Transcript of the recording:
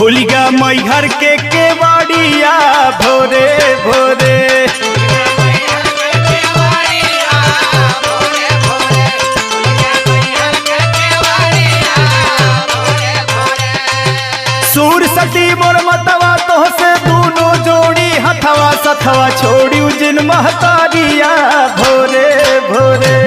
खुल गया मैहर के केवाड़िया भोरे भोरे। सूर सती मोर मतवा तो से दोनों जोड़ी हथवा सथवा छोड़ी जिन महतारिया भोरे भोरे।